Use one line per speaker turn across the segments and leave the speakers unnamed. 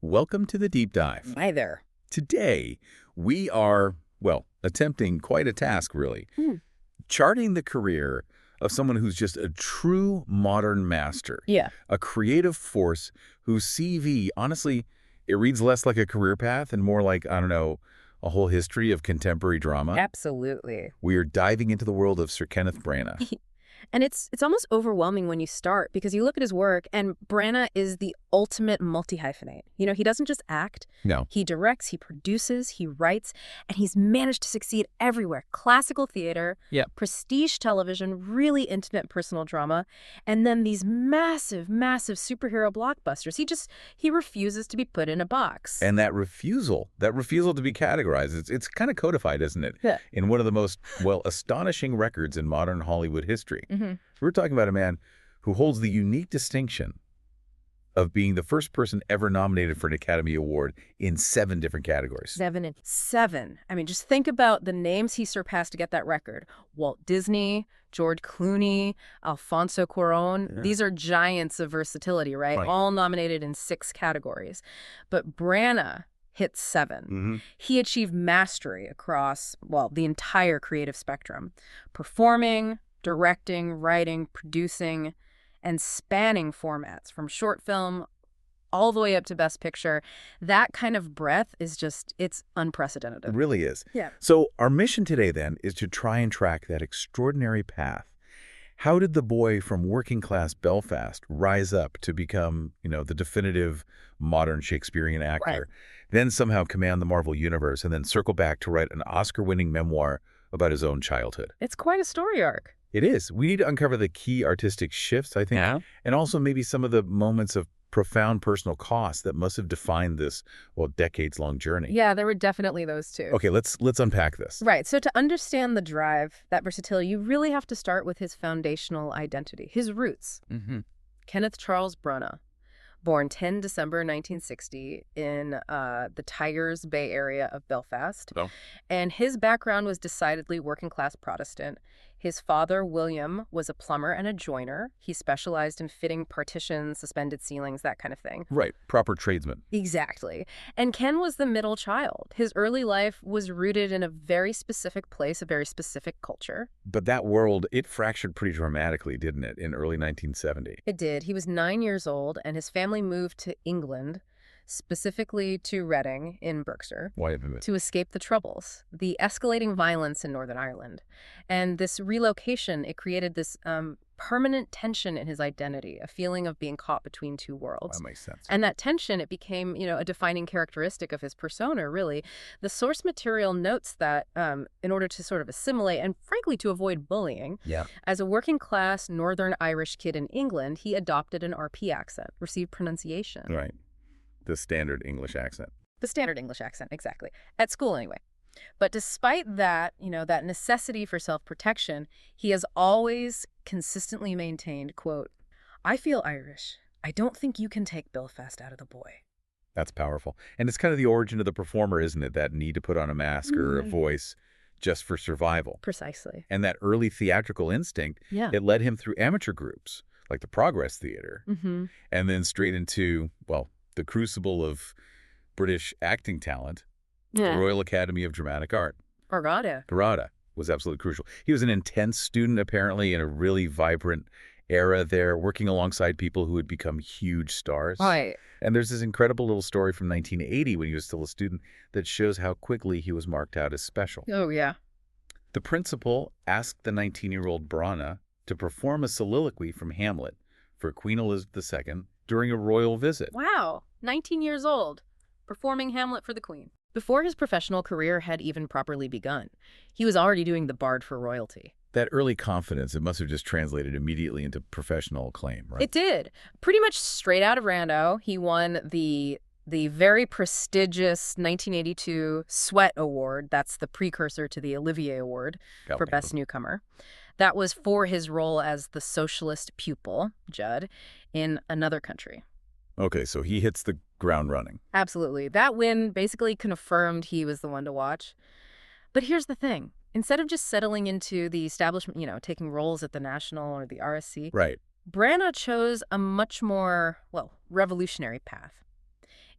welcome to the deep dive.
Hi there.
Today, we are, well, attempting quite a task, really. Charting the career of someone who's just a true modern master.
Yeah.
A creative force whose CV, honestly, it reads less like a career path and more like, I don't know, a whole history of contemporary drama.
Absolutely.
We are diving into the world of Sir Kenneth Branagh.
And it's almost overwhelming when you start because you look at his work and Branagh is the ultimate multi-hyphenate. You know, he doesn't just act.
No.
He directs, he produces, he writes, and he's managed to succeed everywhere. Classical theater, prestige television, really intimate personal drama, and then these massive, massive superhero blockbusters. He refuses to be put in a box.
And that refusal to be categorized, it's kind of codified, isn't it?
Yeah.
In one of the most, well, astonishing records in modern Hollywood history. We're talking about a man who holds the unique distinction of being the first person ever nominated for an Academy Award in 7 different categories.
7. I mean, just think about the names he surpassed to get that record. Walt Disney, George Clooney, Alfonso Cuarón. Yeah. These are giants of versatility, right? All nominated in 6 categories. But Branagh hit 7. He achieved mastery across, well, the entire creative spectrum. Performing, directing, writing, producing, and spanning formats from short film all the way up to Best Picture. That kind of breadth is just, it's unprecedented.
It really is.
Yeah.
So our mission today then is to try and track that extraordinary path. How did the boy from working class Belfast rise up to become, the definitive modern Shakespearean actor, then somehow command the Marvel Universe, and then circle back to write an Oscar-winning memoir about his own childhood?
It's quite a story arc.
It is. We need to uncover the key artistic shifts, I think, and also maybe some of the moments of profound personal cost that must have defined this, well, decades-long journey.
Yeah, there were definitely those too.
Okay, let's unpack this.
Right. So to understand the drive, that versatility, you really have to start with his foundational identity, his roots. Kenneth Charles Branagh, born 10 December 1960 in the Tigers Bay area of Belfast.
Oh.
And his background was decidedly working-class Protestant. His father, William, was a plumber and a joiner. He specialized in fitting partitions, suspended ceilings, that kind of thing.
Right. Proper tradesman.
Exactly. And Ken was the middle child. His early life was rooted in a very specific place, a very specific culture.
But that world, it fractured pretty dramatically, didn't it, in early 1970?
It did. He was 9 years old, and his family moved to England, specifically to Reading in Berkshire, to escape the Troubles, the escalating violence in Northern Ireland. And this relocation, it created this permanent tension in his identity, a feeling of being caught between two worlds.
That makes sense.
And that tension, it became, a defining characteristic of his persona, really. The source material notes that in order to sort of assimilate and, frankly, to avoid bullying, as a working-class Northern Irish kid in England, he adopted an RP accent, received pronunciation.
Right. The standard English accent.
The standard English accent, exactly. At school, anyway. But despite that, that necessity for self-protection, he has always consistently maintained, quote, "I feel Irish. I don't think you can take Belfast out of the boy."
That's powerful. And it's kind of the origin of the performer, isn't it? That need to put on a mask or a voice just for survival.
Precisely.
And that early theatrical instinct, it led him through amateur groups, like the Progress Theatre, and then straight into, well, the crucible of British acting talent, the Royal Academy of Dramatic Art.
Or RADA.
RADA was absolutely crucial. He was an intense student, apparently, in a really vibrant era there, working alongside people who had become huge stars.
Right.
And there's this incredible little story from 1980 when he was still a student that shows how quickly he was marked out as special.
Oh, yeah.
The principal asked the 19-year-old Branagh to perform a soliloquy from Hamlet for Queen Elizabeth II during a royal visit.
Wow. 19 years old, performing Hamlet for the Queen. Before his professional career had even properly begun, he was already doing the Bard for royalty.
That early confidence, it must have just translated immediately into professional acclaim, right?
It did. Pretty much straight out of Rando, he won the very prestigious 1982 Sweat Award. That's the precursor to the Olivier Award for Best Newcomer. That was for his role as the socialist pupil, Judd, in Another Country.
Okay, so he hits the ground running.
Absolutely. That win basically confirmed he was the one to watch. But here's the thing. Instead of just settling into the establishment, taking roles at the National or the RSC,
right,
Branagh chose a much more, revolutionary path.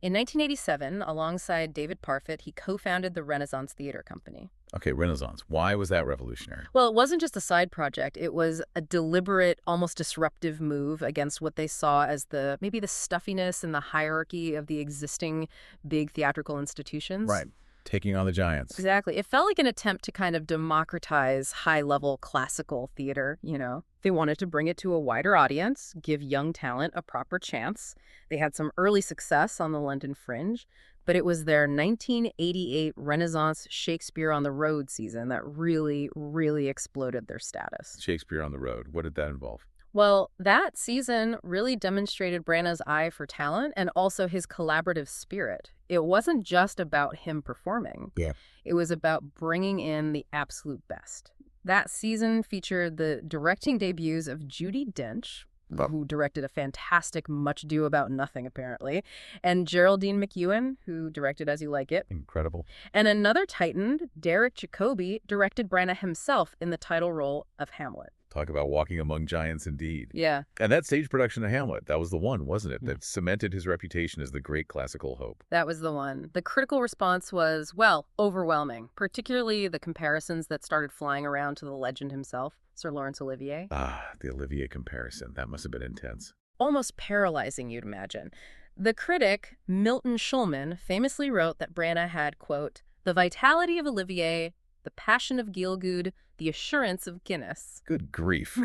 In 1987, alongside David Parfit, he co-founded the Renaissance Theater Company.
Okay, Renaissance. Why was that revolutionary?
Well, it wasn't just a side project. It was a deliberate, almost disruptive move against what they saw as maybe the stuffiness and the hierarchy of the existing big theatrical institutions.
Right. Taking on the giants.
Exactly. It felt like an attempt to kind of democratize high-level classical theater, you know. They wanted to bring it to a wider audience, give young talent a proper chance. They had some early success on the London Fringe, but it was their 1988 Renaissance Shakespeare on the Road season that really, really exploded their status.
Shakespeare on the Road. What did that involve?
Well, that season really demonstrated Branagh's eye for talent and also his collaborative spirit. It wasn't just about him performing.
Yeah.
It was about bringing in the absolute best. That season featured the directing debuts of Judi Dench, who directed a fantastic Much Ado About Nothing, apparently, and Geraldine McEwen, who directed As You Like It.
Incredible.
And another titan, Derek Jacobi, directed Branagh himself in the title role of Hamlet.
Talk about walking among giants indeed.
Yeah.
And that stage production of Hamlet, that was the one, wasn't it? That cemented his reputation as the great classical hope.
That was the one. The critical response was, well, overwhelming, particularly the comparisons that started flying around to the legend himself, Sir Laurence Olivier.
Ah, the Olivier comparison. That must have been intense.
Almost paralyzing, you'd imagine. The critic, Milton Schulman, famously wrote that Branagh had, quote, the vitality of Olivier, the passion of Gielgud, the assurance of Guinness.
Good grief.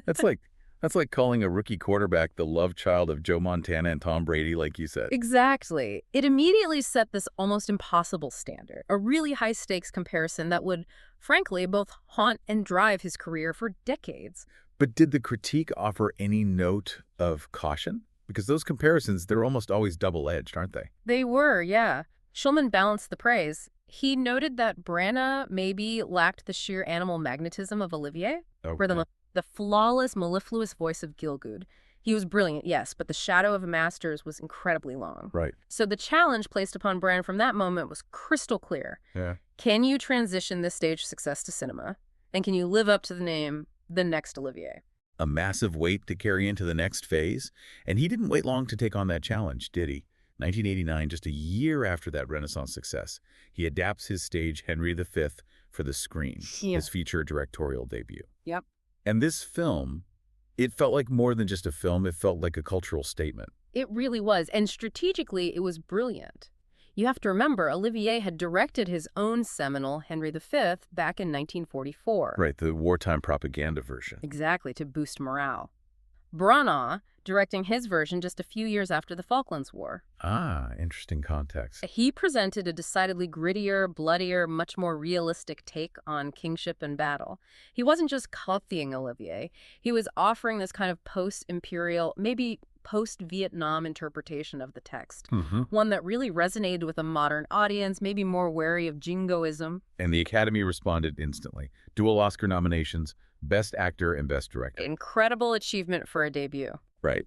That's like calling a rookie quarterback the love child of Joe Montana and Tom Brady, like you said.
Exactly. It immediately set this almost impossible standard, a really high-stakes comparison that would, frankly, both haunt and drive his career for decades.
But did the critique offer any note of caution? Because those comparisons, they're almost always double-edged, aren't they?
They were, yeah. Schulman balanced the praise. He noted that Branagh maybe lacked the sheer animal magnetism of Olivier, or the flawless, mellifluous voice of Gielgud. He was brilliant, yes, but the shadow of a master's was incredibly long.
Right.
So the challenge placed upon Branagh from that moment was crystal clear.
Yeah.
Can you transition this stage success to cinema? And can you live up to the name, the next Olivier?
A massive weight to carry into the next phase. And he didn't wait long to take on that challenge, did he? 1989, just a year after that Renaissance success, he adapts his stage Henry V for the screen, his feature directorial debut.
Yep.
And this film, it felt like more than just a film. It felt like a cultural statement.
It really was. And strategically, it was brilliant. You have to remember, Olivier had directed his own seminal Henry V back in 1944.
Right, the wartime propaganda version.
Exactly, to boost morale. Branagh directing his version just a few years after the Falklands War.
Ah, interesting context.
He presented a decidedly grittier, bloodier, much more realistic take on kingship and battle. He wasn't just copying Olivier. He was offering this kind of post-imperial, maybe post-Vietnam interpretation of the text. One that really resonated with a modern audience, maybe more wary of jingoism.
And the Academy responded instantly. Dual Oscar nominations, Best Actor and Best Director.
Incredible achievement for a debut.
Right.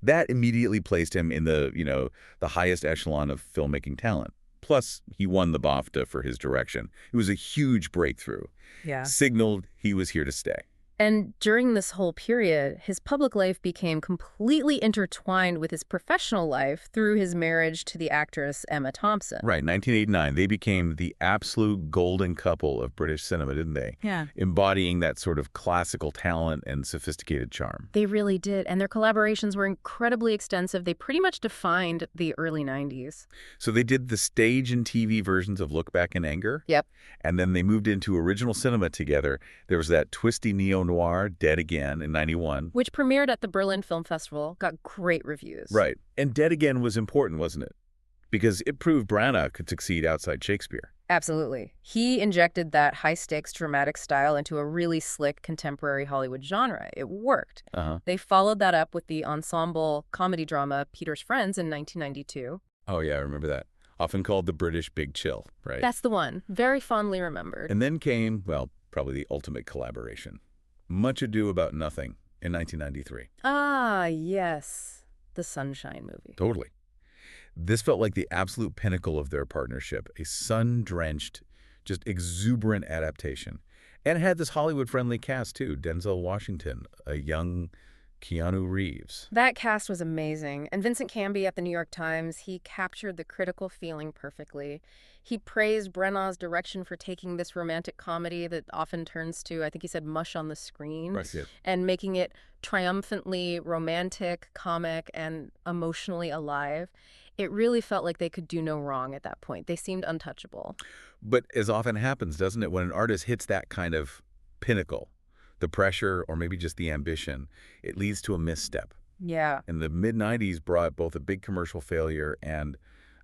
That immediately placed him in the highest echelon of filmmaking talent. Plus, he won the BAFTA for his direction. It was a huge breakthrough.
Yeah.
Signaled he was here to stay.
And during this whole period, his public life became completely intertwined with his professional life through his marriage to the actress Emma Thompson.
Right, 1989, they became the absolute golden couple of British cinema, didn't they?
Yeah.
Embodying that sort of classical talent and sophisticated charm.
They really did, and their collaborations were incredibly extensive. They pretty much defined the early 90s.
So they did the stage and TV versions of Look Back in Anger.
Yep.
And then they moved into original cinema together. There was that twisty neo-noir, Dead Again, in 91.
Which premiered at the Berlin Film Festival, got great reviews.
Right. And Dead Again was important, wasn't it? Because it proved Branagh could succeed outside Shakespeare.
Absolutely. He injected that high-stakes dramatic style into a really slick contemporary Hollywood genre. It worked. They followed that up with the ensemble comedy drama Peter's Friends in 1992.
Oh, yeah, I remember that. Often called the British Big Chill, right?
That's the one. Very fondly remembered.
And then came, well, probably the ultimate collaboration. Much Ado About Nothing in 1993.
Ah, yes. The Sunshine movie.
Totally. This felt like the absolute pinnacle of their partnership, a sun-drenched, just exuberant adaptation. And it had this Hollywood-friendly cast, too. Denzel Washington, a young, Keanu Reeves.
That cast was amazing. And Vincent Canby at the New York Times, he captured the critical feeling perfectly. He praised Branagh's direction for taking this romantic comedy that often turns to, I think he said, mush on the screen,
Right, yeah.
and making it triumphantly romantic, comic, and emotionally alive. It really felt like they could do no wrong at that point. They seemed untouchable.
But as often happens, doesn't it, when an artist hits that kind of pinnacle, the pressure or maybe just the ambition, it leads to a misstep.
Yeah.
And the mid-90s brought both a big commercial failure and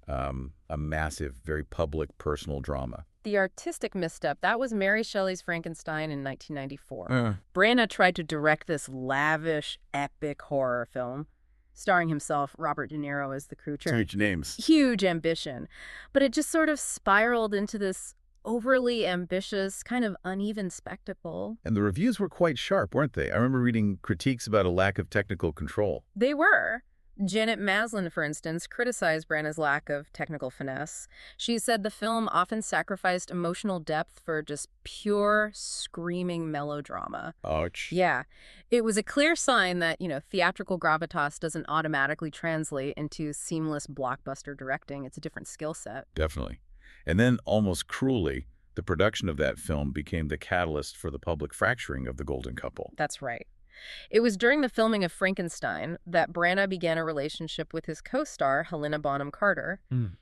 a massive, very public, personal drama.
The artistic misstep, that was Mary Shelley's Frankenstein in 1994. Branagh tried to direct this lavish, epic horror film, starring himself, Robert De Niro as the creature.
Huge names.
Huge ambition. But it just sort of spiraled into this overly ambitious, kind of uneven spectacle.
And the reviews were quite sharp, weren't they? I remember reading critiques about a lack of technical control.
They were. Janet Maslin, for instance, criticized Branagh's lack of technical finesse. She said the film often sacrificed emotional depth for just pure, screaming melodrama.
Ouch.
Yeah. It was a clear sign that, theatrical gravitas doesn't automatically translate into seamless blockbuster directing. It's a different skill set.
Definitely. And then, almost cruelly, the production of that film became the catalyst for the public fracturing of the Golden Couple.
That's right. It was during the filming of Frankenstein that Branagh began a relationship with his co-star, Helena Bonham Carter.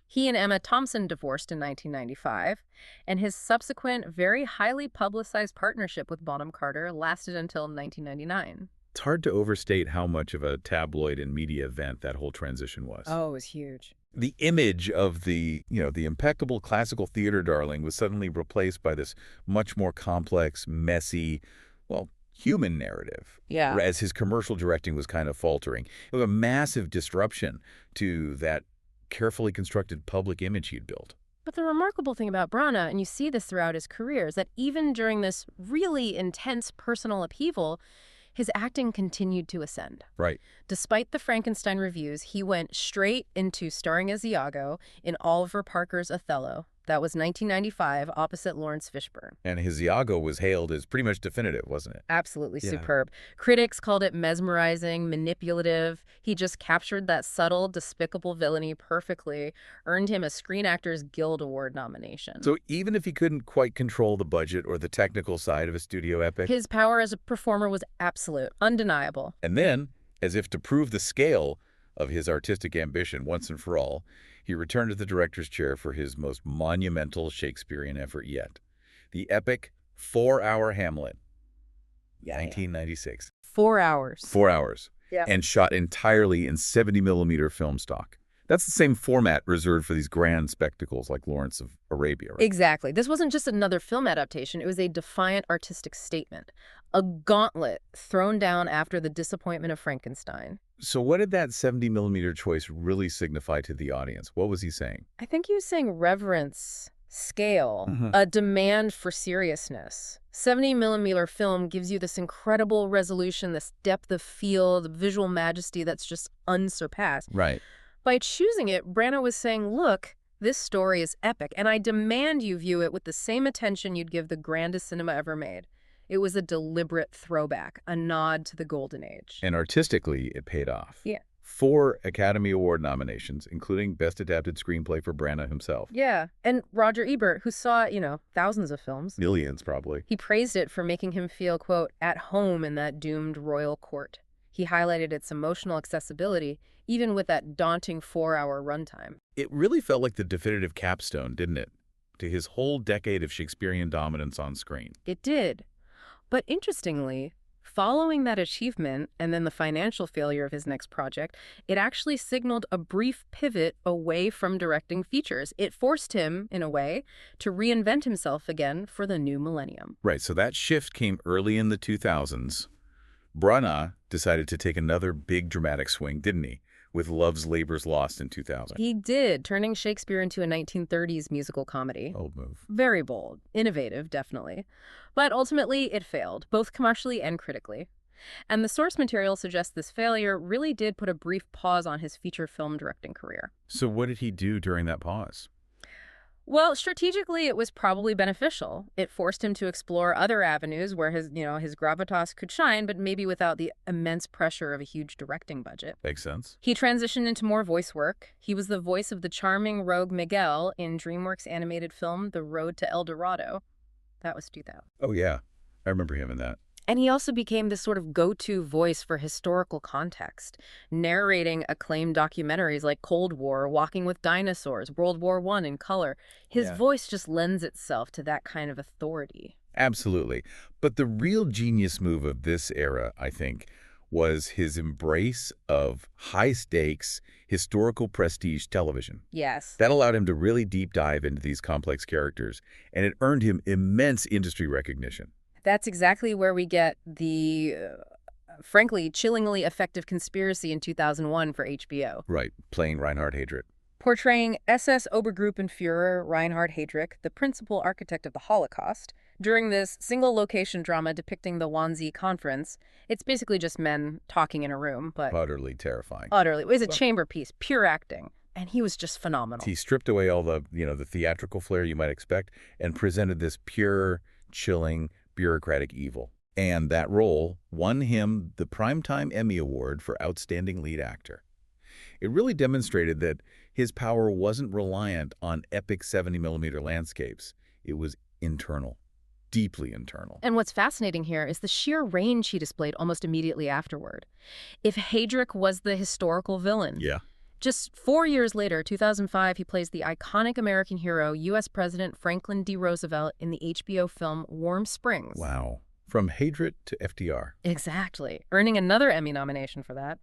He and Emma Thompson divorced in 1995, and his subsequent, very highly publicized partnership with Bonham Carter lasted until 1999.
It's hard to overstate how much of a tabloid and media event that whole transition was.
Oh, it was huge.
The image of the impeccable classical theater darling was suddenly replaced by this much more complex, messy, human narrative.
Yeah.
As his commercial directing was kind of faltering. It was a massive disruption to that carefully constructed public image he'd built.
But the remarkable thing about Branagh, and you see this throughout his career, is that even during this really intense personal upheaval, his acting continued to ascend.
Right.
Despite the Frankenstein reviews, he went straight into starring as Iago in Oliver Parker's Othello. That was 1995, opposite Lawrence Fishburne.
And his Iago was hailed as pretty much definitive, wasn't it?
Absolutely superb. Critics called it mesmerizing, manipulative. He just captured that subtle, despicable villainy perfectly, earned him a Screen Actors Guild Award nomination.
So even if he couldn't quite control the budget or the technical side of a studio epic,
his power as a performer was absolute, undeniable.
And then, as if to prove the scale of his artistic ambition once and for all, he returned to the director's chair for his most monumental Shakespearean effort yet, the epic 4-hour Hamlet, 1996.
4 hours.
4 hours.
Yeah.
And shot entirely in 70mm film stock. That's the same format reserved for these grand spectacles like Lawrence of Arabia, right?
Exactly. This wasn't just another film adaptation. It was a defiant artistic statement, a gauntlet thrown down after the disappointment of Frankenstein.
So what did that 70mm choice really signify to the audience? What was he saying?
I think he was saying reverence, scale, a demand for seriousness. 70mm film gives you this incredible resolution, this depth of field, visual majesty that's just unsurpassed.
Right.
By choosing it, Branagh was saying, look, this story is epic, and I demand you view it with the same attention you'd give the grandest cinema ever made. It was a deliberate throwback, a nod to the golden age.
And artistically, it paid off.
Yeah.
4 Academy Award nominations, including Best Adapted Screenplay for Branagh himself.
Yeah, and Roger Ebert, who saw, thousands of films.
Millions, probably.
He praised it for making him feel, quote, at home in that doomed royal court. He highlighted its emotional accessibility, even with that daunting 4-hour runtime.
It really felt like the definitive capstone, didn't it, to his whole decade of Shakespearean dominance on screen.
It did. But interestingly, following that achievement and then the financial failure of his next project, it actually signaled a brief pivot away from directing features. It forced him, in a way, to reinvent himself again for the new millennium.
Right, so that shift came early in the 2000s. Branagh decided to take another big dramatic swing, didn't he, with Love's Labour's Lost in 2000.
He did, turning Shakespeare into a 1930s musical comedy.
Bold move.
Very bold. Innovative, definitely. But ultimately, it failed, both commercially and critically. And the source material suggests this failure really did put a brief pause on his feature film directing career.
So what did he do during that pause?
Well, strategically, it was probably beneficial. It forced him to explore other avenues where his gravitas could shine, but maybe without the immense pressure of a huge directing budget.
Makes sense.
He transitioned into more voice work. He was the voice of the charming rogue Miguel in DreamWorks' animated film The Road to El Dorado. That was 2000.
Oh, yeah. I remember him in that.
And he also became this sort of go-to voice for historical context, narrating acclaimed documentaries like Cold War, Walking with Dinosaurs, World War I in color. His voice just lends itself to that kind of authority.
Absolutely. But the real genius move of this era, I think, was his embrace of high-stakes, historical prestige television.
Yes.
That allowed him to really deep dive into these complex characters, and it earned him immense industry recognition.
That's exactly where we get the, frankly, chillingly effective Conspiracy in 2001 for HBO.
Right, playing Reinhard Heydrich.
Portraying SS Obergruppenführer Reinhard Heydrich, the principal architect of the Holocaust, during this single-location drama depicting the Wannsee Conference. It's basically just men talking in a room, but...
Utterly terrifying.
Utterly. It was a chamber piece, pure acting. And he was just phenomenal.
He stripped away all the theatrical flair you might expect and presented this pure, chilling, bureaucratic evil. And that role won him the Primetime Emmy Award for Outstanding Lead Actor. It really demonstrated that his power wasn't reliant on epic 70mm landscapes. It was internal, deeply internal.
And what's fascinating here is the sheer range he displayed almost immediately afterward. If Heydrich was the historical villain, just 4 years later, 2005, he plays the iconic American hero, U.S. President Franklin D. Roosevelt, in the HBO film Warm Springs.
Wow. From Heydrich to FDR.
Exactly. Earning another Emmy nomination for that.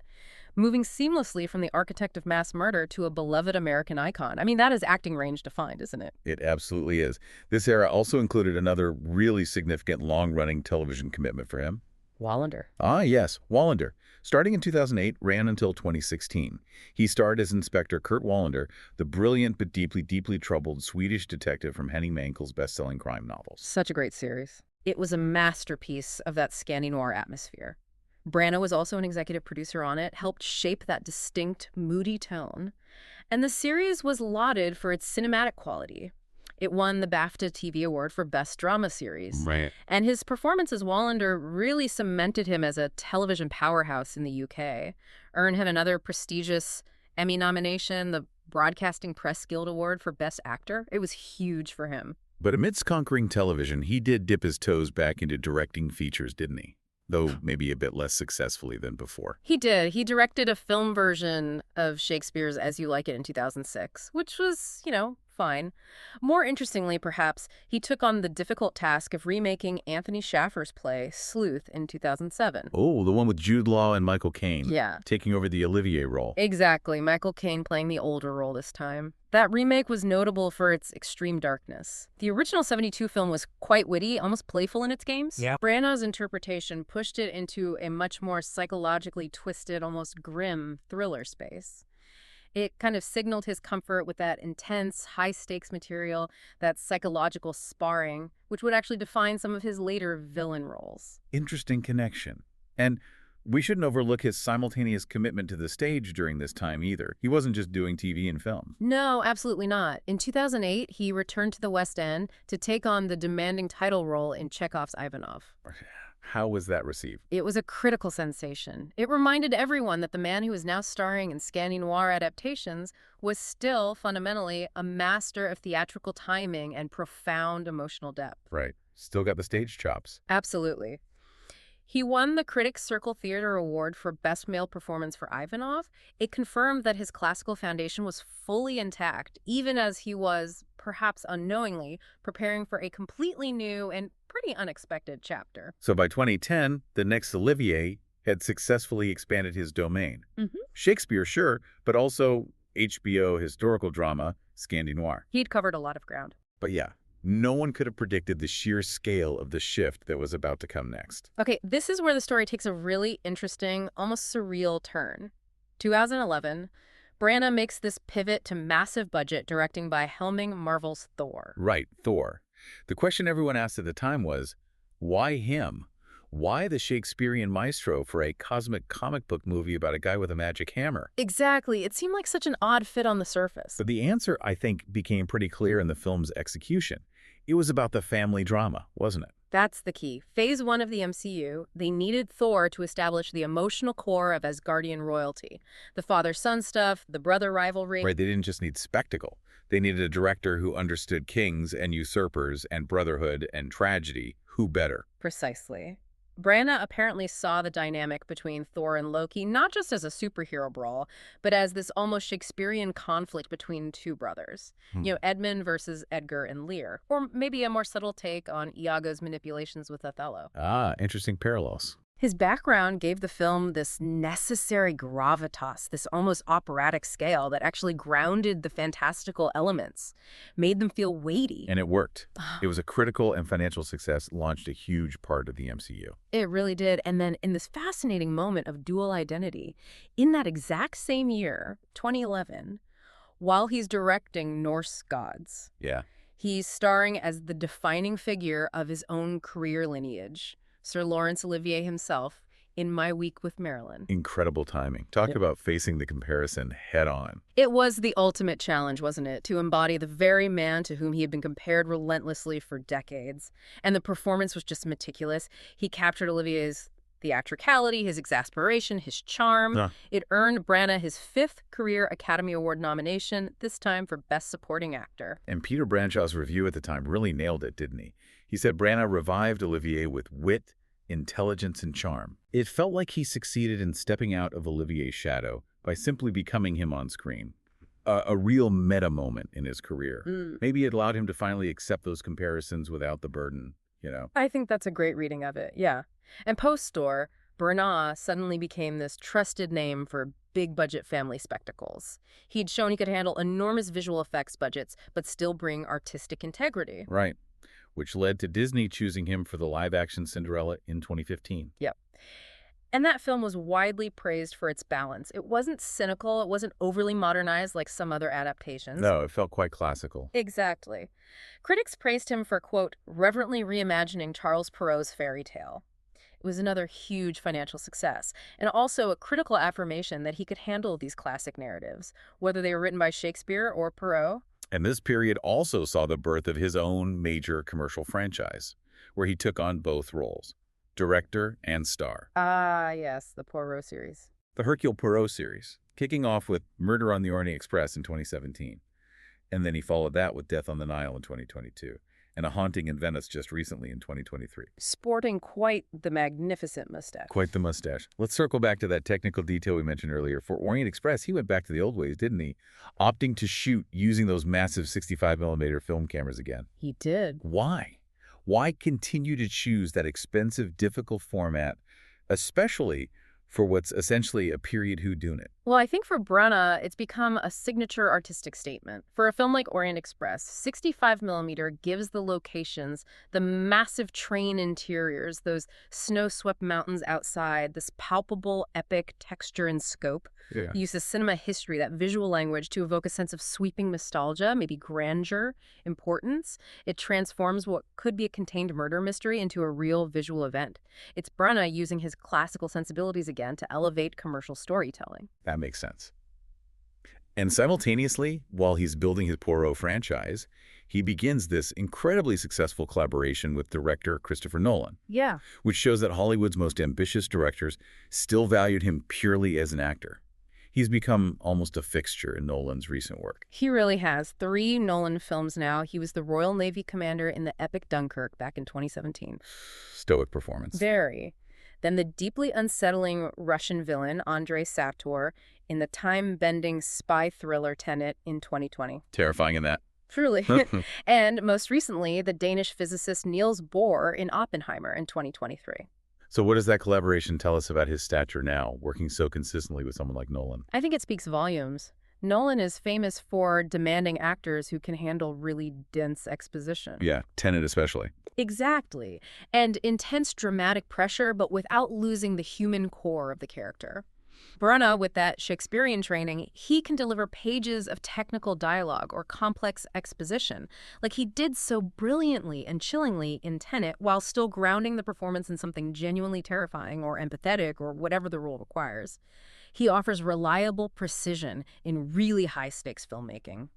Moving seamlessly from the architect of mass murder to a beloved American icon. I mean, that is acting range defined, isn't it?
It absolutely is. This era also included another really significant long-running television commitment for him.
Wallander.
Ah, yes, Wallander. Starting in 2008, ran until 2016. He starred as Inspector Kurt Wallander, the brilliant but deeply, deeply troubled Swedish detective from Henning Mankell's best-selling crime novels.
Such a great series. It was a masterpiece of that Scandi-noir atmosphere. Branagh was also an executive producer on it, helped shape that distinct, moody tone. And the series was lauded for its cinematic quality. It won the BAFTA TV Award for Best Drama Series.
Right.
And his performance as Wallander really cemented him as a television powerhouse in the UK, earned him another prestigious Emmy nomination, the Broadcasting Press Guild Award for Best Actor. It was huge for him.
But amidst conquering television, he did dip his toes back into directing features, didn't he? Though maybe a bit less successfully than before.
He did. He directed a film version of Shakespeare's As You Like It in 2006, which was, fine. More interestingly, perhaps, he took on the difficult task of remaking Anthony Schaffer's play, Sleuth, in 2007.
Oh, the one with Jude Law and Michael Caine.
Yeah.
Taking over the Olivier role.
Exactly. Michael Caine playing the older role this time. That remake was notable for its extreme darkness. The original 72 film was quite witty, almost playful in its games.
Yeah.
Branagh's interpretation pushed it into a much more psychologically twisted, almost grim thriller space. It kind of signaled his comfort with that intense, high-stakes material, that psychological sparring, which would actually define some of his later villain roles.
Interesting connection. And we shouldn't overlook his simultaneous commitment to the stage during this time either. He wasn't just doing TV and film.
No, absolutely not. In 2008, he returned to the West End to take on the demanding title role in Chekhov's Ivanov.
How was that received?
It was a critical sensation. It reminded everyone that the man who was now starring in Scandi-noir adaptations was still, fundamentally, a master of theatrical timing and profound emotional depth.
Right. Still got the stage chops.
Absolutely. He won the Critics' Circle Theatre Award for Best Male Performance for Ivanov. It confirmed that his classical foundation was fully intact, even as he was, perhaps unknowingly, preparing for a completely new and pretty unexpected chapter.
So by 2010, the next Olivier had successfully expanded his domain. Shakespeare, sure, but also HBO historical drama, Scandi-noir.
He'd covered a lot of ground.
But yeah, no one could have predicted the sheer scale of the shift that was about to come next.
Okay, this is where the story takes a really interesting, almost surreal turn. 2011, Branagh makes this pivot to massive budget directing by helming Marvel's Thor.
Right, Thor. The question everyone asked at the time was, why him? Why the Shakespearean maestro for a cosmic comic book movie about a guy with a magic hammer?
Exactly. It seemed like such an odd fit on the surface.
But the answer, I think, became pretty clear in the film's execution. It was about the family drama, wasn't it?
That's the key. Phase 1 of the MCU, they needed Thor to establish the emotional core of Asgardian royalty. The father-son stuff, the brother rivalry.
Right, they didn't just need spectacle. They needed a director who understood kings and usurpers and brotherhood and tragedy. Who better?
Precisely. Branagh apparently saw the dynamic between Thor and Loki not just as a superhero brawl, but as this almost Shakespearean conflict between two brothers. Edmund versus Edgar and Lear. Or maybe a more subtle take on Iago's manipulations with Othello.
Ah, interesting parallels.
His background gave the film this necessary gravitas, this almost operatic scale that actually grounded the fantastical elements, made them feel weighty.
And it worked. It was a critical and financial success, launched a huge part of the MCU.
It really did. And then in this fascinating moment of dual identity, in that exact same year, 2011, while he's directing Norse Gods, he's starring as the defining figure of his own career lineage. Sir Laurence Olivier himself, in My Week with Marilyn.
Incredible timing. Talk about facing the comparison head on.
It was the ultimate challenge, wasn't it? To embody the very man to whom he had been compared relentlessly for decades. And the performance was just meticulous. He captured Olivier's theatricality, his exasperation, his charm. It earned Branagh his 5th career Academy Award nomination, this time for Best Supporting Actor.
And Peter Branshaw's review at the time really nailed it, didn't he? He said Branagh revived Olivier with wit, intelligence, and charm. It felt like he succeeded in stepping out of Olivier's shadow by simply becoming him on screen. A real meta moment in his career. Maybe it allowed him to finally accept those comparisons without the burden,
I think that's a great reading of it, yeah. And post-Thor, Branagh suddenly became this trusted name for big-budget family spectacles. He'd shown he could handle enormous visual effects budgets, but still bring artistic integrity.
Right. Which led to Disney choosing him for the live-action Cinderella in 2015.
Yep. And that film was widely praised for its balance. It wasn't cynical. It wasn't overly modernized like some other adaptations.
No, it felt quite classical.
Exactly. Critics praised him for, quote, reverently reimagining Charles Perrault's fairy tale. It was another huge financial success, and also a critical affirmation that he could handle these classic narratives, whether they were written by Shakespeare or Perrault.
And this period also saw the birth of his own major commercial franchise, where he took on both roles, director and star.
Ah, yes, the Poirot series.
The Hercule Poirot series, kicking off with Murder on the Orient Express in 2017. And then he followed that with Death on the Nile in 2022, and A Haunting in Venice just recently in 2023.
Sporting quite the magnificent mustache.
Quite the mustache. Let's circle back to that technical detail we mentioned earlier. For Orient Express, he went back to the old ways, didn't he? Opting to shoot using those massive 65mm film cameras again.
He did.
Why? Why continue to choose that expensive, difficult format, especially for what's essentially a period whodunit?
Well, I think for Branagh, it's become a signature artistic statement. For a film like Orient Express, 65mm gives the locations, the massive train interiors, those snow-swept mountains outside, this palpable, epic texture and scope.
Yeah.
He uses cinema history, that visual language, to evoke a sense of sweeping nostalgia, maybe grandeur, importance. It transforms what could be a contained murder mystery into a real visual event. It's Branagh using his classical sensibilities again to elevate commercial storytelling.
That makes sense. And simultaneously, while he's building his Poirot franchise, he begins this incredibly successful collaboration with director Christopher Nolan.
Yeah.
Which shows that Hollywood's most ambitious directors still valued him purely as an actor. He's become almost a fixture in Nolan's recent work.
He really has. 3 Nolan films now. He was the Royal Navy commander in the epic Dunkirk back in 2017.
Stoic performance.
Very. Then the deeply unsettling Russian villain, Andrei Sator, in the time-bending spy thriller Tenet in 2020.
Terrifying in that.
Truly. And most recently, the Danish physicist Niels Bohr in Oppenheimer in 2023.
So what does that collaboration tell us about his stature now, working so consistently with someone like Nolan?
I think it speaks volumes. Nolan is famous for demanding actors who can handle really dense exposition.
Yeah, Tenet especially.
Exactly. And intense dramatic pressure, but without losing the human core of the character. Branagh, with that Shakespearean training, he can deliver pages of technical dialogue or complex exposition, like he did so brilliantly and chillingly in Tenet, while still grounding the performance in something genuinely terrifying or empathetic or whatever the role requires. He offers reliable precision in really high-stakes filmmaking.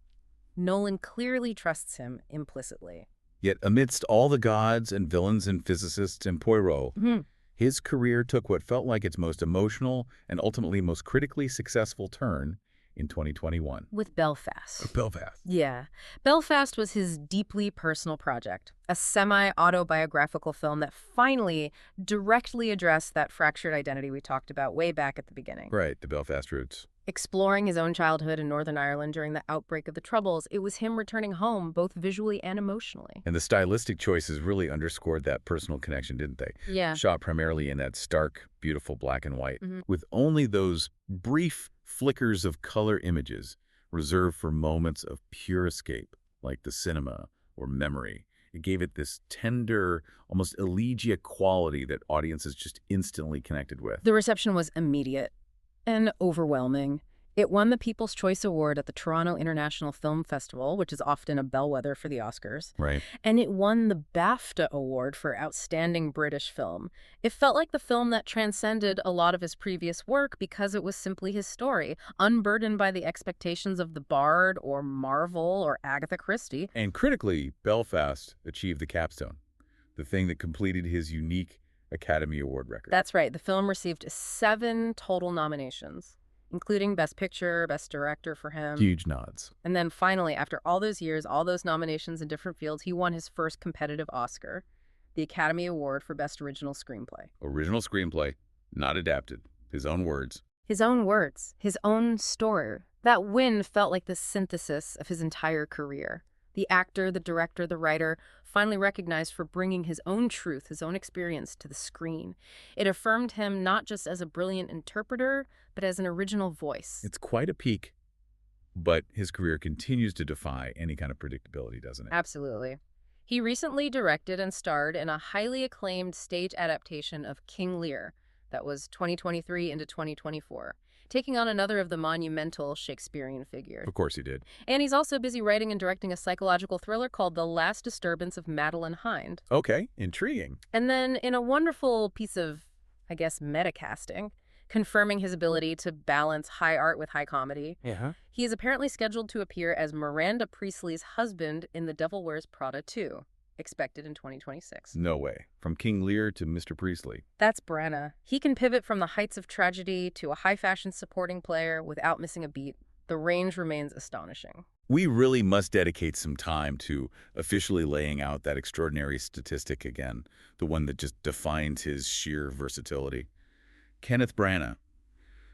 Nolan clearly trusts him implicitly.
Yet amidst all the gods and villains and physicists and Poirot, his career took what felt like its most emotional and ultimately most critically successful turn in 2021.
With Belfast.
Belfast.
Yeah. Belfast was his deeply personal project, a semi-autobiographical film that finally directly addressed that fractured identity we talked about way back at the beginning.
Right, the Belfast roots.
Exploring his own childhood in Northern Ireland during the outbreak of the Troubles, it was him returning home both visually and emotionally.
And the stylistic choices really underscored that personal connection, didn't they?
Yeah.
Shot primarily in that stark, beautiful black and white, with only those brief flickers of color images reserved for moments of pure escape, like the cinema or memory. It gave it this tender, almost elegiac quality that audiences just instantly connected with.
The reception was immediate and overwhelming. It won the People's Choice Award at the Toronto International Film Festival, which is often a bellwether for the Oscars.
Right.
And it won the BAFTA Award for Outstanding British Film. It felt like the film that transcended a lot of his previous work because it was simply his story, unburdened by the expectations of the Bard or Marvel or Agatha Christie.
And critically, Belfast achieved the capstone, the thing that completed his unique Academy Award record.
That's right. The film received 7 total nominations, including Best Picture, Best Director for him.
Huge nods.
And then finally, after all those years, all those nominations in different fields, he won his first competitive Oscar, the Academy Award for Best Original Screenplay.
Original screenplay, not adapted. His own words.
His own words, his own story. That win felt like the synthesis of his entire career. The actor, the director, the writer, finally recognized for bringing his own truth, his own experience to the screen. It affirmed him not just as a brilliant interpreter, but as an original voice.
It's quite a peak, but his career continues to defy any kind of predictability, doesn't it?
Absolutely. He recently directed and starred in a highly acclaimed stage adaptation of King Lear that was 2023 into 2024. Taking on another of the monumental Shakespearean figures.
Of course he did.
And he's also busy writing and directing a psychological thriller called The Last Disturbance of Madeline Hind.
Okay, intriguing.
And then in a wonderful piece of, I guess, metacasting, confirming his ability to balance high art with high comedy, he is apparently scheduled to appear as Miranda Priestley's husband in The Devil Wears Prada 2. Expected in 2026.
No way. From King Lear to Mr. Priestley.
That's Branagh. He can pivot from the heights of tragedy to a high-fashion supporting player without missing a beat. The range remains astonishing.
We really must dedicate some time to officially laying out that extraordinary statistic again, the one that just defines his sheer versatility. Kenneth Branagh,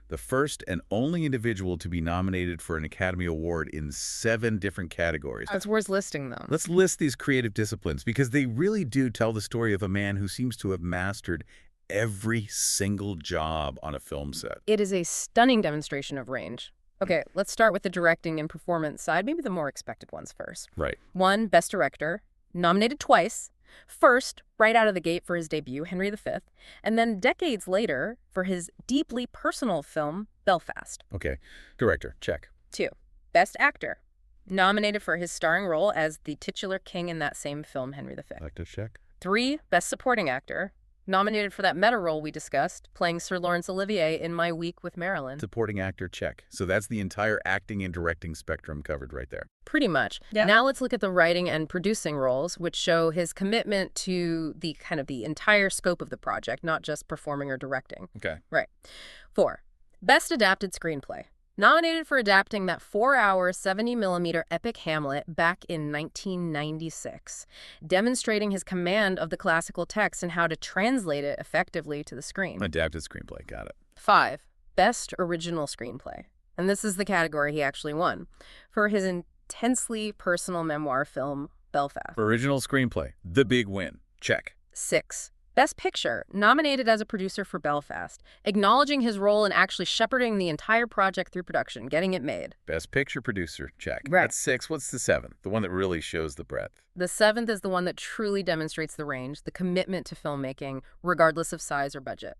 the first and only individual to be nominated for an Academy Award in 7 different categories.
It's worth listing, though.
Let's list these creative disciplines because they really do tell the story of a man who seems to have mastered every single job on a film set.
It is a stunning demonstration of range. Okay, let's start with the directing and performance side, maybe the more expected ones first.
Right.
1, Best Director, nominated twice. First, right out of the gate for his debut, Henry V, and then decades later for his deeply personal film, Belfast.
Okay. Director, check.
2, Best Actor, nominated for his starring role as the titular king in that same film, Henry V.
Actor, check.
3, Best Supporting Actor, nominated for that meta role we discussed, playing Sir Laurence Olivier in My Week with Marilyn.
Supporting actor, check. So that's the entire acting and directing spectrum covered right there.
Pretty much.
Yeah.
Now let's look at the writing and producing roles, which show his commitment to the entire scope of the project, not just performing or directing.
Okay.
Right. 4, Best Adapted Screenplay. Nominated for adapting that 4-hour, 70mm epic Hamlet back in 1996, demonstrating his command of the classical text and how to translate it effectively to the screen.
Adapted screenplay, got it.
5, Best Original Screenplay. And this is the category he actually won for his intensely personal memoir film, Belfast.
Original screenplay, the big win, check.
6, Best Picture, nominated as a producer for Belfast, acknowledging his role in actually shepherding the entire project through production, getting it made.
Best picture producer, check.
Right.
That's 6. What's the 7th? The one that really shows the breadth.
The 7th is the one that truly demonstrates the range, the commitment to filmmaking, regardless of size or budget.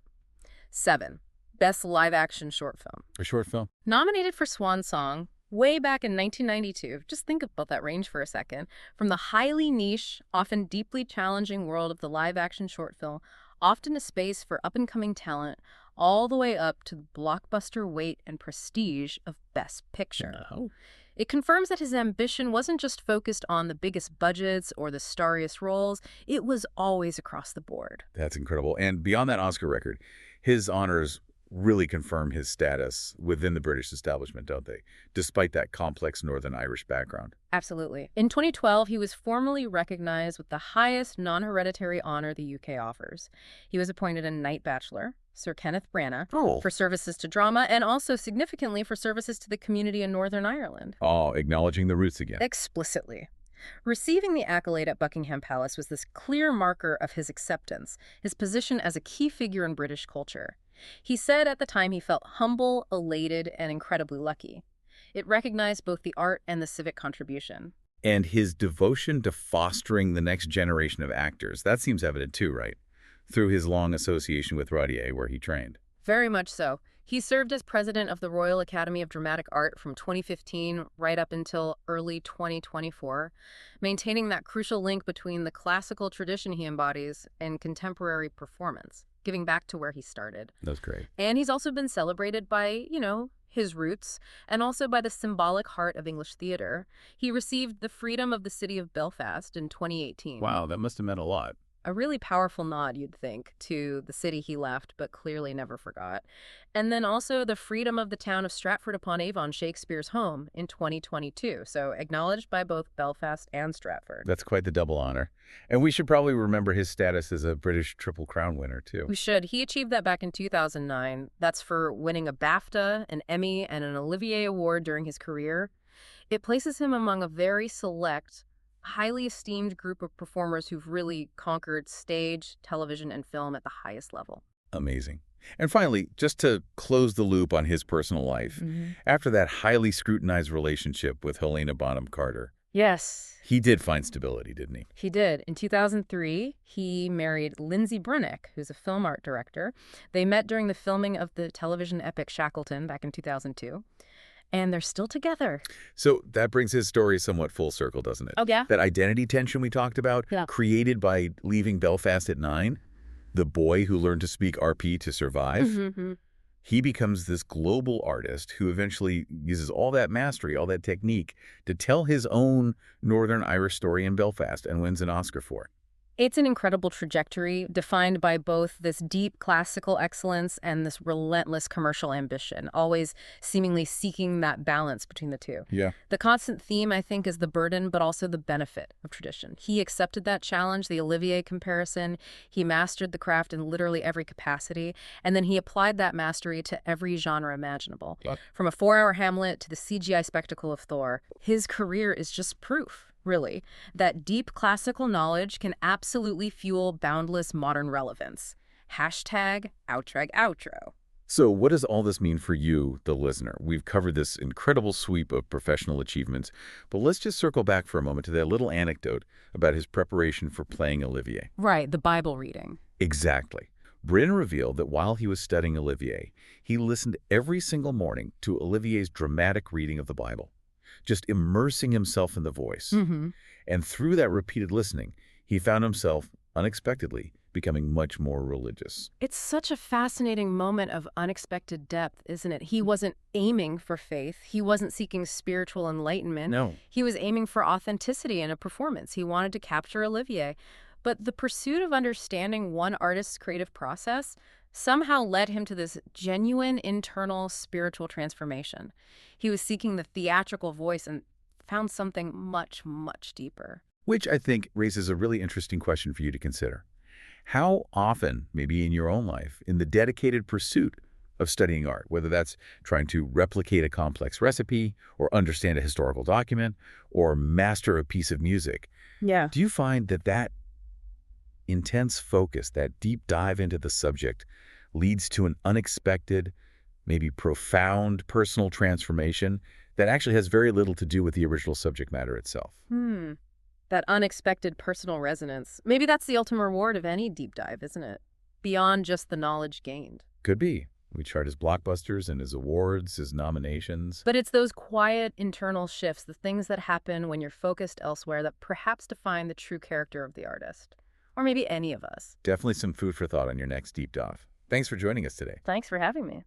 7, Best Live-Action Short Film.
A short film?
Nominated for Swan Song way back in 1992. Just think about that range for a second. From the highly niche, often deeply challenging world of the live-action short film, often a space for up-and-coming talent, all the way up to the blockbuster weight and prestige of Best Picture.
Oh.
It confirms that his ambition wasn't just focused on the biggest budgets or the starriest roles, it was always across the board.
That's incredible. And beyond that Oscar record, his honors really confirm his status within the British establishment, don't they? Despite that complex Northern Irish background.
Absolutely. In 2012, he was formally recognized with the highest non-hereditary honor the UK offers. He was appointed a Knight Bachelor, Sir Kenneth Branagh, for services to drama and also significantly for services to the community in Northern Ireland.
Oh, acknowledging the roots again.
Explicitly. Receiving the accolade at Buckingham Palace was this clear marker of his acceptance, his position as a key figure in British culture. He said at the time he felt humble, elated, and incredibly lucky. It recognized both the art and the civic contribution.
And his devotion to fostering the next generation of actors, that seems evident too, right? Through his long association with RADA, where he trained.
Very much so. He served as president of the Royal Academy of Dramatic Art from 2015 right up until early 2024, maintaining that crucial link between the classical tradition he embodies and contemporary performance, giving back to where he started.
That's great.
And he's also been celebrated by, his roots, and also by the symbolic heart of English theater. He received the Freedom of the City of Belfast in 2018.
Wow, that must have meant a lot.
A really powerful nod, you'd think, to the city he left, but clearly never forgot. And then also the freedom of the town of Stratford-upon-Avon, Shakespeare's home, in 2022. So acknowledged by both Belfast and Stratford.
That's quite the double honor. And we should probably remember his status as a British Triple Crown winner, too.
We should. He achieved that back in 2009. That's for winning a BAFTA, an Emmy, and an Olivier Award during his career. It places him among a very select, highly esteemed group of performers who've really conquered stage, television, and film at the highest level.
Amazing. And finally, just to close the loop on his personal life, after that highly scrutinized relationship with Helena Bonham Carter,
yes,
he did find stability, didn't he?
He did. In 2003, he married Lindsay Brunick, who's a film art director. They met during the filming of the television epic Shackleton back in 2002. And they're still together.
So that brings his story somewhat full circle, doesn't it?
Oh, yeah?
That identity tension we talked about, created by leaving Belfast at 9, the boy who learned to speak RP to survive, he becomes this global artist who eventually uses all that mastery, all that technique, to tell his own Northern Irish story in Belfast and wins an Oscar for it.
It's an incredible trajectory defined by both this deep classical excellence and this relentless commercial ambition, always seemingly seeking that balance between the two.
Yeah.
The constant theme, I think, is the burden, but also the benefit of tradition. He accepted that challenge, the Olivier comparison. He mastered the craft in literally every capacity, and then he applied that mastery to every genre imaginable. From a 4-hour Hamlet to the CGI spectacle of Thor, his career is just proof, really, that deep classical knowledge can absolutely fuel boundless modern relevance. Hashtag Outrag Outro.
So what does all this mean for you, the listener? We've covered this incredible sweep of professional achievements, but let's just circle back for a moment to that little anecdote about his preparation for playing Olivier.
Right, the Bible reading.
Exactly. Branagh revealed that while he was studying Olivier, he listened every single morning to Olivier's dramatic reading of the Bible, just immersing himself in the voice. And through that repeated listening, he found himself, unexpectedly, becoming much more religious.
It's such a fascinating moment of unexpected depth, isn't it? He wasn't aiming for faith. He wasn't seeking spiritual enlightenment.
No.
He was aiming for authenticity in a performance. He wanted to capture Olivier. But the pursuit of understanding one artist's creative process somehow led him to this genuine internal spiritual transformation. He was seeking the theatrical voice and found something much, much deeper.
Which I think raises a really interesting question for you to consider. How often, maybe in your own life, in the dedicated pursuit of studying art, whether that's trying to replicate a complex recipe or understand a historical document or master a piece of music, do you find that intense focus, that deep dive into the subject, leads to an unexpected, maybe profound personal transformation that actually has very little to do with the original subject matter itself?
That unexpected personal resonance. Maybe that's the ultimate reward of any deep dive, isn't it? Beyond just the knowledge gained.
Could be. We chart his blockbusters and his awards, his nominations.
But it's those quiet internal shifts, the things that happen when you're focused elsewhere, that perhaps define the true character of the artist. Or maybe any of us.
Definitely some food for thought on your next deep dive. Thanks for joining us today.
Thanks for having me.